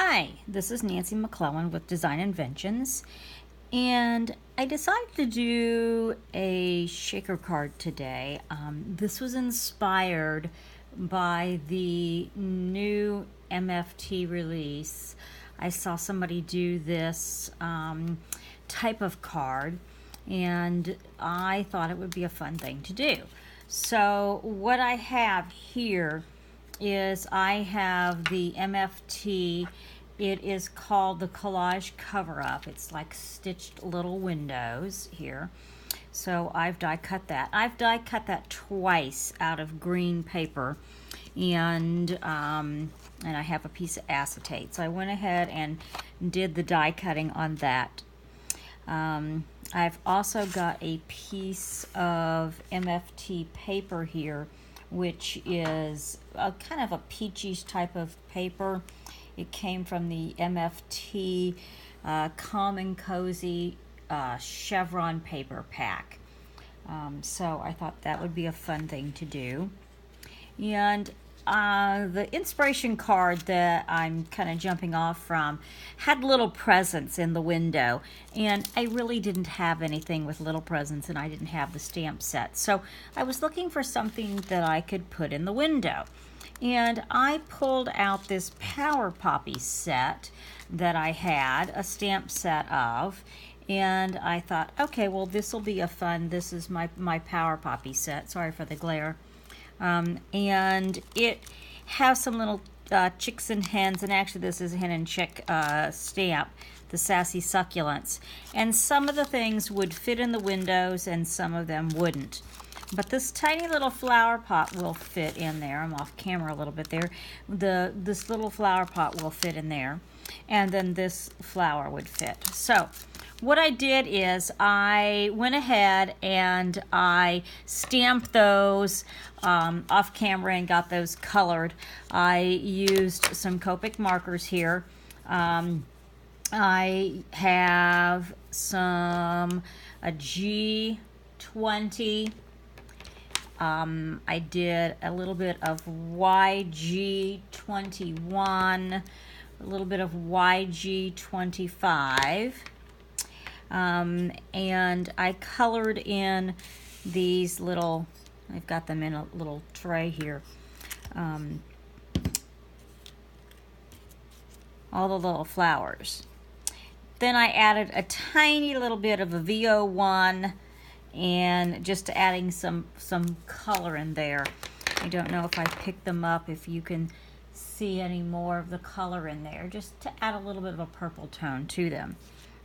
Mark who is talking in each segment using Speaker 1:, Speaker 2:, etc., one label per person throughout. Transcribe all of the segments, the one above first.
Speaker 1: Hi, this is Nancy McClellan with Design Inventions, and I decided to do a shaker card today. This was inspired by the new MFT release. I saw somebody do this type of card, and I thought it would be a fun thing to do. So what I have here is I have the MFT. It is called the Collage cover-up. It's like stitched little windows here. So I've die cut that. I've die cut that twice out of green paper, and I have a piece of acetate. So I went ahead and did the die cutting on that. I've also got a piece of MFT paper here, which is a kind of a peachy type of paper. It came from the MFT Calm and Cozy chevron paper pack. So I thought that would be a fun thing to do. And the inspiration card that I'm kind of jumping off from had little presents in the window, and I really didn't have anything with little presents, and I didn't have the stamp set. So I was looking for something that I could put in the window. And I pulled out this Power Poppy set that I had, a stamp set of, and I thought, okay, well, this will be this is my Power Poppy set. Sorry for the glare. And it has some little chicks and hens, and actually this is a hen and chick stamp, the Sassy Succulents. And some of the things would fit in the windows and some of them wouldn't. But this tiny little flower pot will fit in there. I'm off camera a little bit there. This little flower pot will fit in there, and then this flower would fit. So what I did is I went ahead and I stamped those off camera and got those colored. I used some Copic markers here. I have a G20. I did a little bit of YG21, a little bit of YG25. And I colored in these little, I've got them in a little tray here, all the little flowers. Then I added a tiny little bit of a VO1 and just adding some color in there. I don't know if I picked them up, if you can see any more of the color in there, just to add a little bit of a purple tone to them.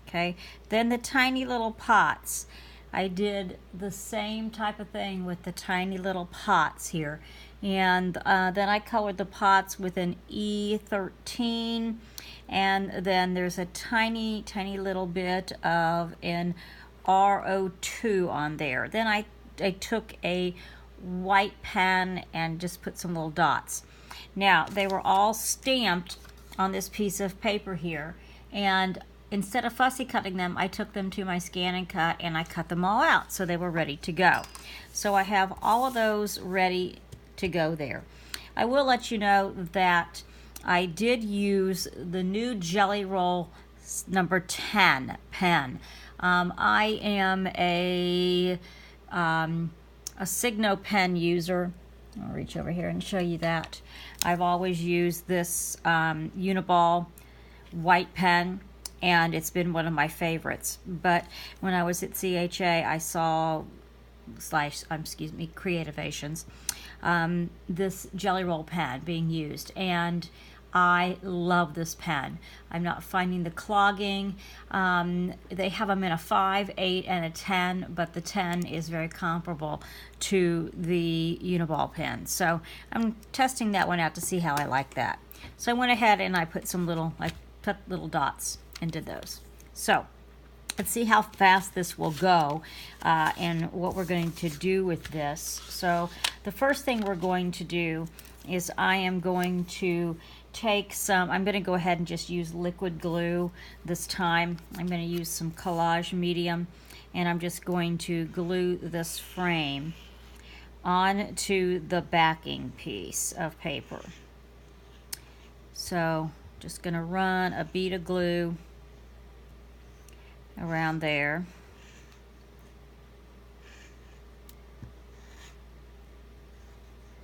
Speaker 1: Okay, then the tiny little pots. I did the same type of thing with the tiny little pots here. And then I colored the pots with an E13. And then there's a tiny, tiny little bit of an RO2 on there. Then I took a white pen and just put some little dots. Now, they were all stamped on this piece of paper here. And instead of fussy cutting them, I took them to my scan and cut, and I cut them all out so they were ready to go. So I have all of those ready to go there. I will let you know that I did use the new Jelly Roll number 10 pen. I am a Signo pen user. I'll reach over here and show you that. I've always used this Uniball white pen, and it's been one of my favorites. But when I was at CHA, I saw Creativations, this Jelly Roll pen being used, and I love this pen. I'm not finding the clogging. They have them in a 5, 8, and a 10, but the 10 is very comparable to the Uniball pen. So I'm testing that one out to see how I like that. So I went ahead and I put put little dots and did those. So let's see how fast this will go and what we're going to do with this. So the first thing we're going to do is I am going to I'm going to go ahead and just use liquid glue this time. I'm going to use some Collage medium, and I'm just going to glue this frame onto the backing piece of paper. So Just going to run a bead of glue around there.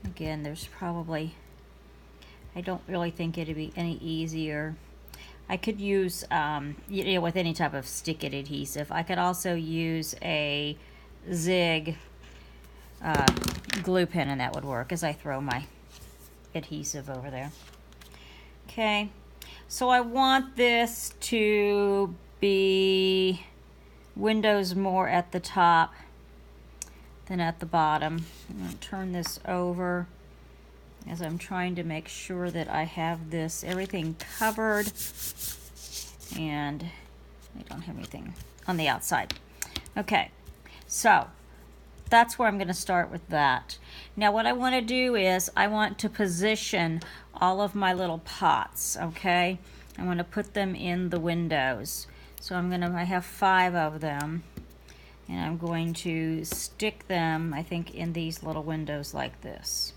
Speaker 1: Again, there's probably, I don't really think it'd be any easier. I could use, with any type of stick-it adhesive. I could also use a zig glue pen, and that would work as I throw my adhesive over there. Okay, so I want this to be windows more at the top than at the bottom. I'm going to turn this over as I'm trying to make sure that I have this everything covered and I don't have anything on the outside. Okay, so that's where I'm going to start with that. Now what I want to do is I want to position all of my little pots, okay? I want to put them in the windows. So I have 5 of them, and I'm going to stick them, I think, in these little windows like this.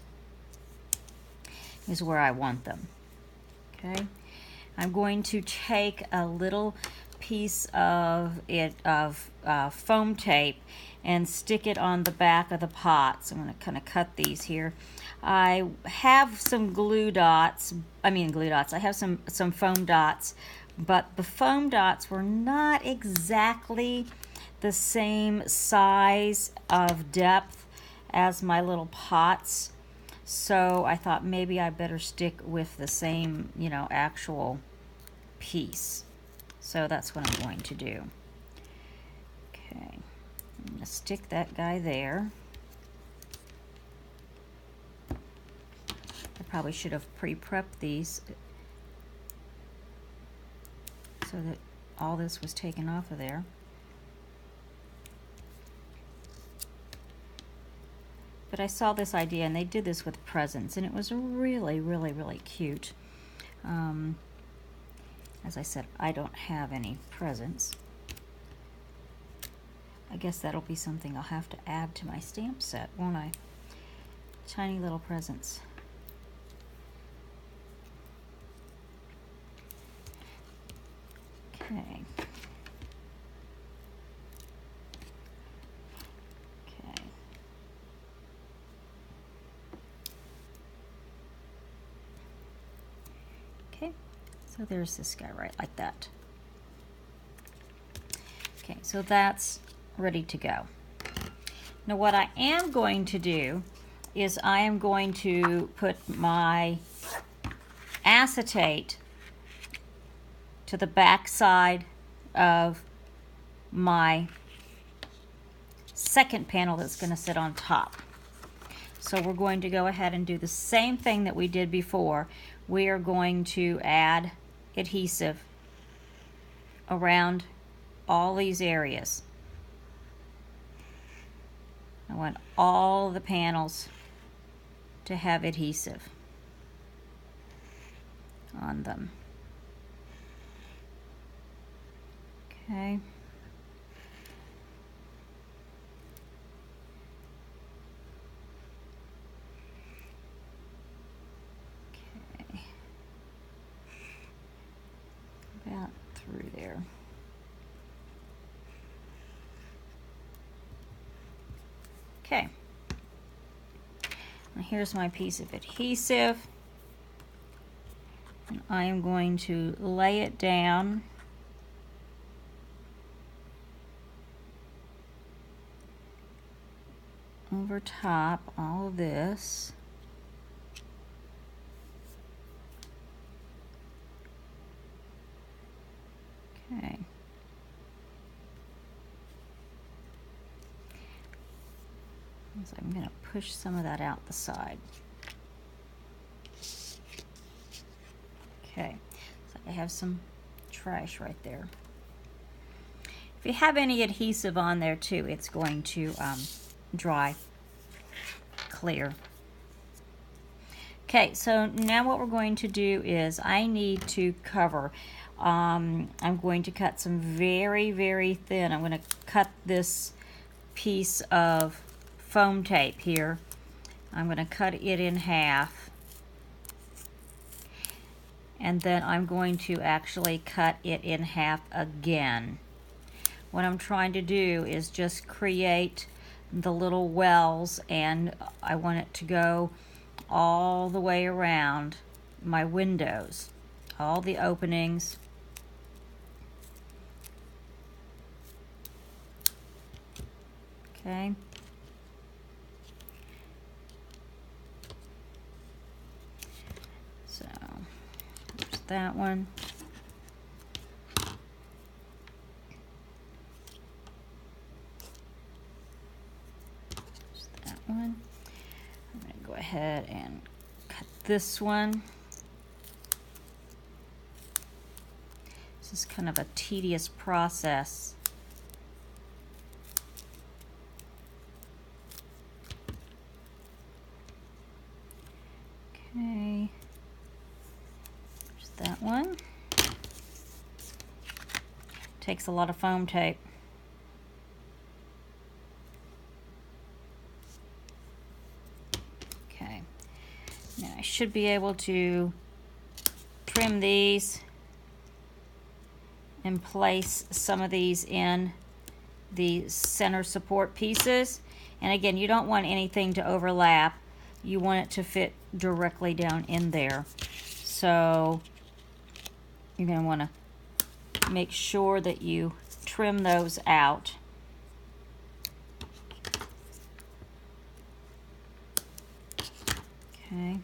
Speaker 1: Is where I want them. Okay, I'm going to take a little piece of foam tape and stick it on the back of the pots. I'm going to kind of cut these here. I have some glue dots. I have some foam dots, but the foam dots were not exactly the same size of depth as my little pots. So I thought maybe I better stick with the same, actual piece. So that's what I'm going to do. Okay, I'm going to stick that guy there. I probably should have pre-prepped these so that all this was taken off of there. But I saw this idea, and they did this with presents, and it was really, really, really cute. As I said, I don't have any presents. I guess that'll be something I'll have to add to my stamp set, won't I? Tiny little presents. Okay. So there's this guy right like that. Okay, so that's ready to go. Now what I am going to do is I am going to put my acetate to the back side of my second panel that's going to sit on top. So we're going to go ahead and do the same thing that we did before. We are going to add adhesive around all these areas. I want all the panels to have adhesive on them. Okay. About through there. Okay. Now here's my piece of adhesive. And I am going to lay it down over top all of this. Okay. So I'm going to push some of that out the side. Okay, so I have some trash right there. If you have any adhesive on there too, it's going to dry clear. Okay, so now what we're going to do is I need to cover. I'm going to cut some very, very thin. I'm going to cut this piece of foam tape here. I'm going to cut it in half. and then I'm going to actually cut it in half again. What I'm trying to do is just create the little wells, and I want it to go all the way around my windows, all the openings. Okay. So there's that one. There's that one. I'm going to go ahead and cut this one. This is kind of a tedious process. Okay, there's that one. Takes a lot of foam tape. Okay, now I should be able to trim these and place some of these in the center support pieces. And again, you don't want anything to overlap. You want it to fit directly down in there. So you're going to want to make sure that you trim those out. Okay.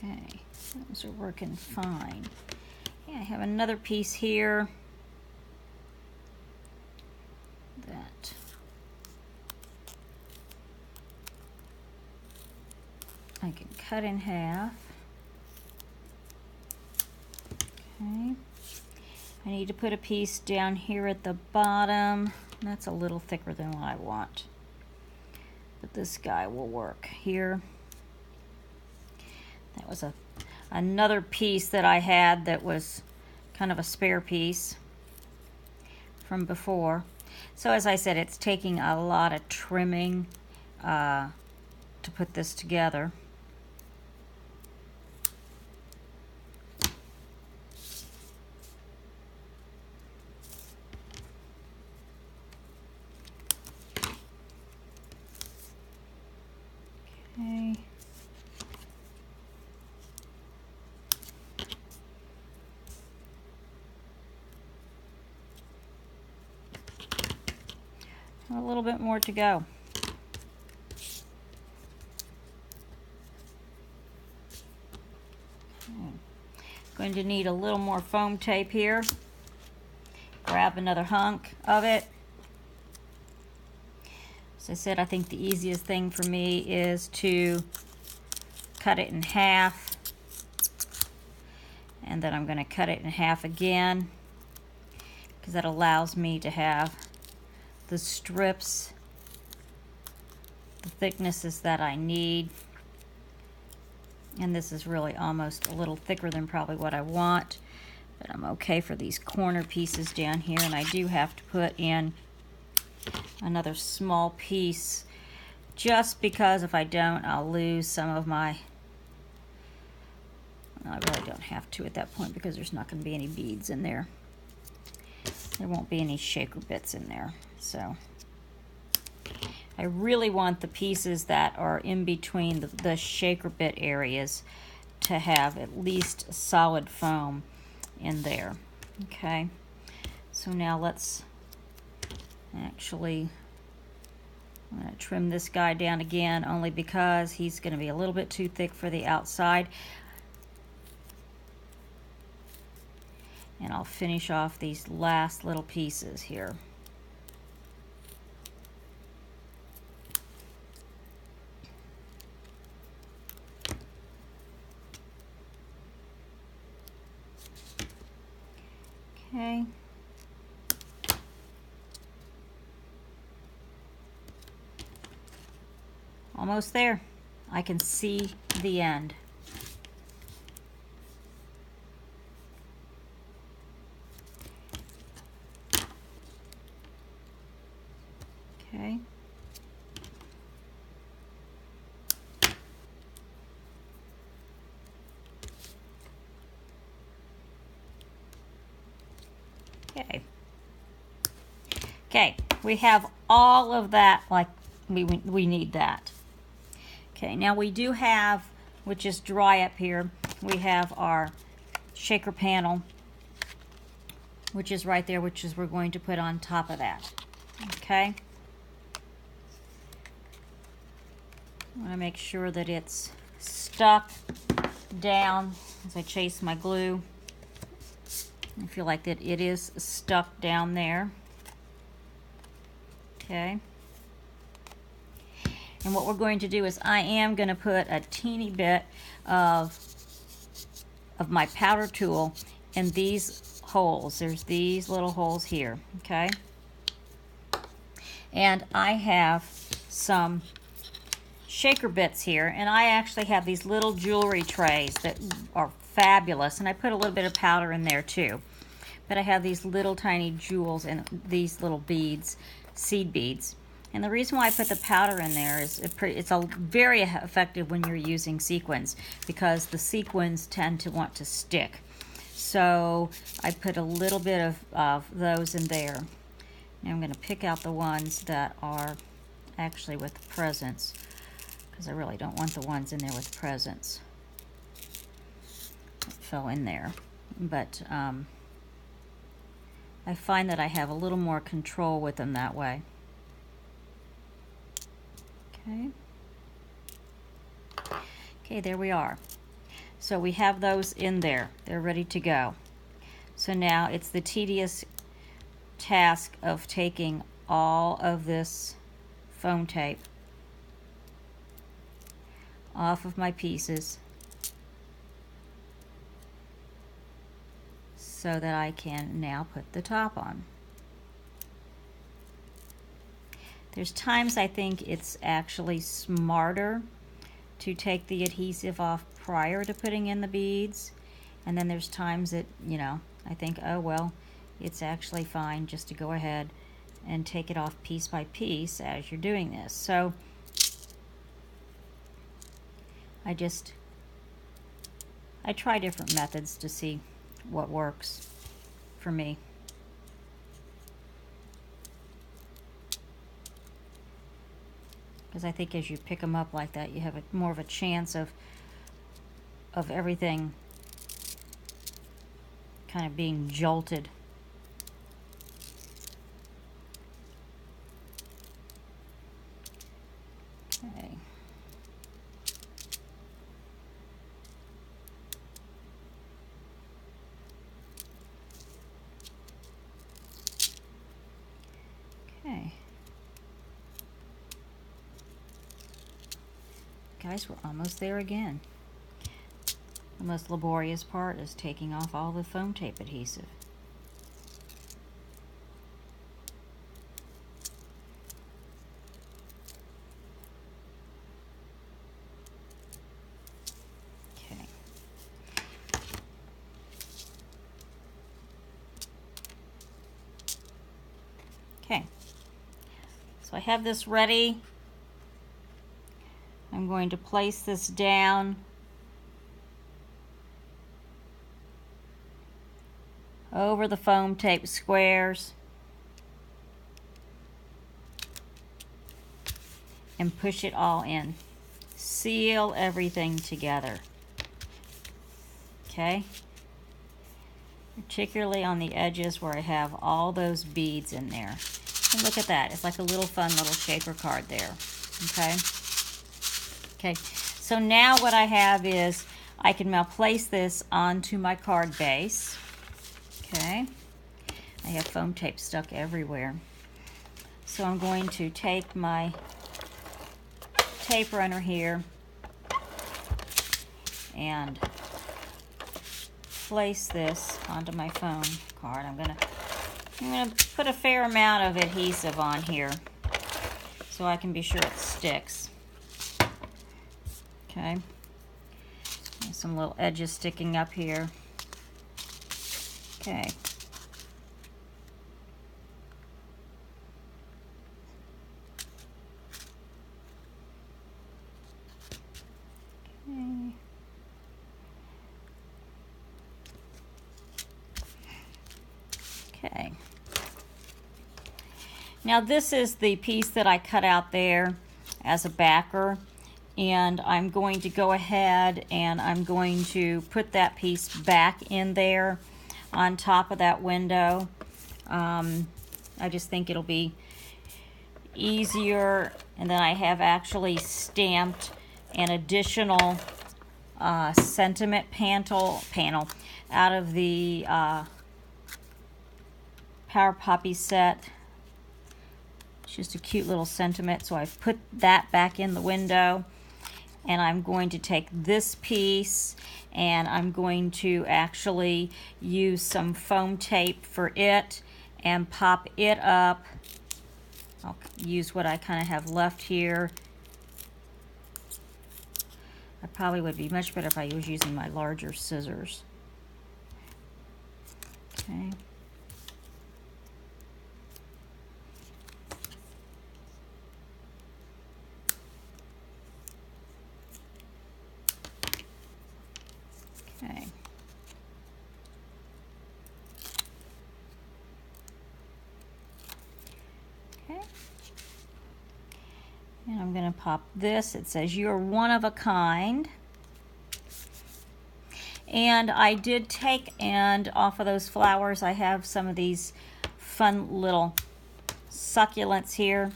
Speaker 1: Okay, those are working fine. Yeah, I have another piece here that I can cut in half. Okay, I need to put a piece down here at the bottom. That's a little thicker than what I want, but this guy will work here. That was another piece that I had that was kind of a spare piece from before. So as I said, it's taking a lot of trimming to put this together. Okay. A little bit more to go. Going to need a little more foam tape here. Grab another hunk of it. As I said, I think the easiest thing for me is to cut it in half, and then I'm going to cut it in half again, because that allows me to have the strips, the thicknesses that I need. And this is really almost a little thicker than probably what I want, but I'm okay for these corner pieces down here. And I do have to put in another small piece, just because if I don't, I'll lose some of my, I really don't have to at that point, because there's not going to be any beads in there. There won't be any shaker bits in there. So I really want the pieces that are in between the shaker bit areas to have at least solid foam in there. Okay, so now let's actually, I'm going to trim this guy down again, only because he's going to be a little bit too thick for the outside. And I'll finish off these last little pieces here. Okay. Almost there. I can see the end. Okay. Okay. Okay, we have all of that, like we need that. Okay, now we do have, which is dry up here, we have our shaker panel, which is right there, which is we're going to put on top of that. Okay. I want to make sure that it's stuck down as I chase my glue. I feel like that it is stuck down there. Okay. And what we're going to do is I am going to put a teeny bit of my powder tool in these holes. There's these little holes here. Okay. And I have some shaker bits here, and I actually have these little jewelry trays that are fabulous, and I put a little bit of powder in there too. But I have these little tiny jewels and these little beads, seed beads. And the reason why I put the powder in there is it's very effective when you're using sequins, because the sequins tend to want to stick. So I put a little bit of those in there. Now I'm going to pick out the ones that are actually with the presents, because I really don't want the ones in there with presents. It fell in there. But I find that I have a little more control with them that way. Okay. Okay, there we are. So we have those in there. They're ready to go. So now it's the tedious task of taking all of this foam tape off of my pieces so that I can now put the top on. There's times I think it's actually smarter to take the adhesive off prior to putting in the beads, and then there's times that, you know, I think, oh well, it's actually fine just to go ahead and take it off piece by piece as you're doing this. So I try different methods to see what works for me. Because I think as you pick them up like that, you have more of a chance of everything kind of being jolted. Okay. Okay. Guys, we're almost there again. The most laborious part is taking off all the foam tape adhesive. Okay. Okay. So I have this ready. I'm going to place this down over the foam tape squares and push it all in. Seal everything together. Okay? Particularly on the edges where I have all those beads in there. And look at that. It's like a little fun little shaker card there. Okay? Okay, so now what I have is I can now place this onto my card base. Okay, I have foam tape stuck everywhere. So I'm going to take my tape runner here and place this onto my foam card. I'm gonna put a fair amount of adhesive on here so I can be sure it sticks. Okay. some little edges sticking up here. Okay. Okay. Now this is the piece that I cut out there as a backer, and I'm going to go ahead and I'm going to put that piece back in there on top of that window. I just think it'll be easier, and then I have actually stamped an additional sentiment panel out of the Power Poppy set. It's just a cute little sentiment, so I've put that back in the window, and I'm going to take this piece and I'm going to actually use some foam tape for it and pop it up. I'll use what I kind of have left here. I probably would be much better if I was using my larger scissors. Okay. Okay. Okay. And I'm going to pop this. It says, "You're one of a kind." And I did take, and off of those flowers, I have some of these fun little succulents here.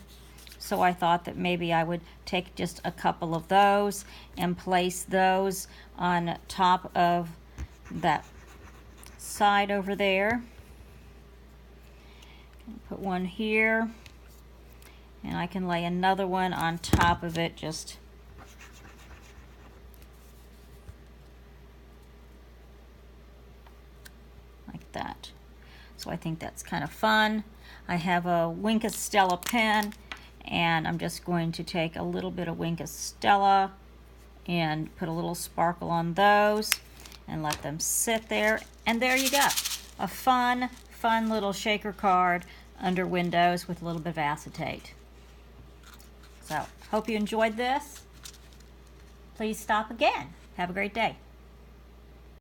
Speaker 1: So I thought that maybe I would take just a couple of those and place those on top of that side over there. Put one here, and I can lay another one on top of it, just like that. So I think that's kind of fun. I have a Wink of Stella pen, and I'm just going to take a little bit of Wink of Stella and put a little sparkle on those and let them sit there. And there you go. A fun little shaker card under windows with a little bit of acetate. So, hope you enjoyed this. Please stop again. Have a great day.